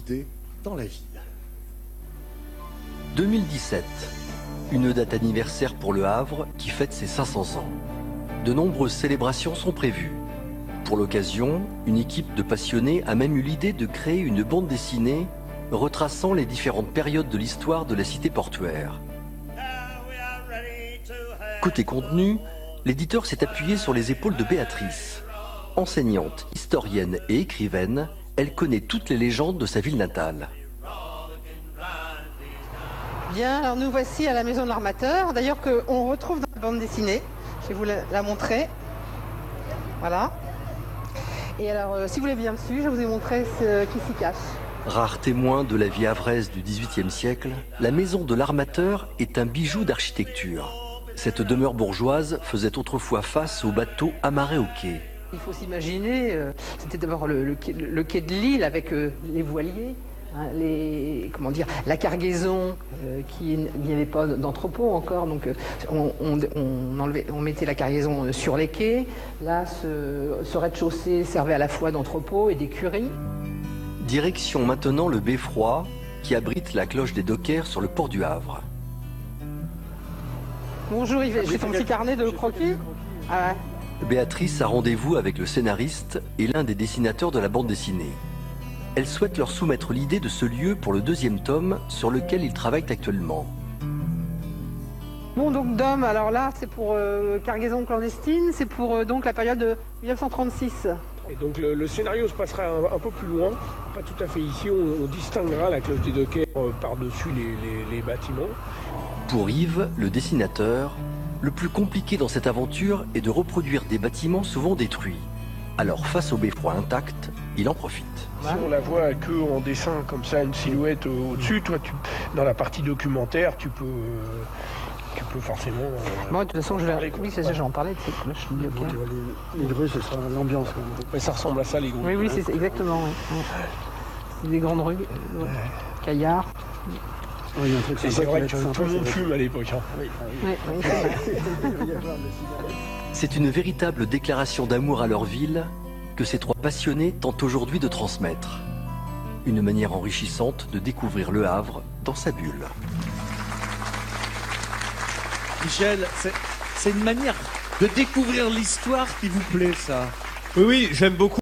activités dans la ville. 2017, une date anniversaire pour Le Havre qui fête ses 500 ans. De nombreuses célébrations sont prévues. Pour l'occasion, une équipe de passionnés a même eu l'idée de créer une bande dessinée retraçant les différentes périodes de l'histoire de la cité portuaire. Côté contenu, l'éditeur s'est appuyé sur les épaules de Béatrice. Enseignante, historienne et écrivaine, elle connaît toutes les légendes de sa ville natale. Bien, alors nous voici à la maison de l'armateur, d'ailleurs qu'on retrouve dans la bande dessinée. Je vais vous la montrer. Voilà. Et alors, si vous l'avez bien su, je vous ai montré ce qui s'y cache. Rare témoin de la vie havraise du XVIIIe siècle, la maison de l'armateur est un bijou d'architecture. Cette demeure bourgeoise faisait autrefois face aux bateaux amarrés au quai. Il faut s'imaginer, c'était d'abord le quai de l'île avec les voiliers, hein, la cargaison, il n'y avait pas d'entrepôt encore, donc on mettait la cargaison sur les quais. Là, ce rez-de-chaussée servait à la fois d'entrepôt et d'écurie. Direction maintenant le beffroi qui abrite la cloche des dockers sur le port du Havre. Bonjour Yves, j'ai ton petit carnet de croquis. Ah ouais. Béatrice a rendez-vous avec le scénariste et l'un des dessinateurs de la bande dessinée. Elle souhaite leur soumettre l'idée de ce lieu pour le 2e tome sur lequel ils travaillent actuellement. Bon, donc Dom, alors là c'est pour cargaison clandestine, c'est pour donc la période de 1936. Et donc le scénario se passera un peu plus loin, pas tout à fait ici, on distinguera la cloche des dockers par-dessus les bâtiments. Pour Yves, le dessinateur, le plus compliqué dans cette aventure est de reproduire des bâtiments souvent détruits. Alors face au beffroi intact, il en profite. Si on la voit que en dessin comme ça, une silhouette au-dessus, toi dans la partie documentaire, tu peux forcément... Moi de toute façon, oui, c'est ça, j'en parlais de ces cloches. Les grues, ce sera l'ambiance. Mais ça ressemble à ça, les grues. Oui, c'est exactement. Ouais. C'est des grandes rues, caillards. Oui, un truc c'est vrai que tout le monde fume à l'époque. Hein. Oui, c'est une véritable déclaration d'amour à leur ville que ces 3 passionnés tentent aujourd'hui de transmettre. Une manière enrichissante de découvrir Le Havre dans sa bulle. Michel, c'est une manière de découvrir l'histoire qui vous plaît, ça? Oui, j'aime beaucoup.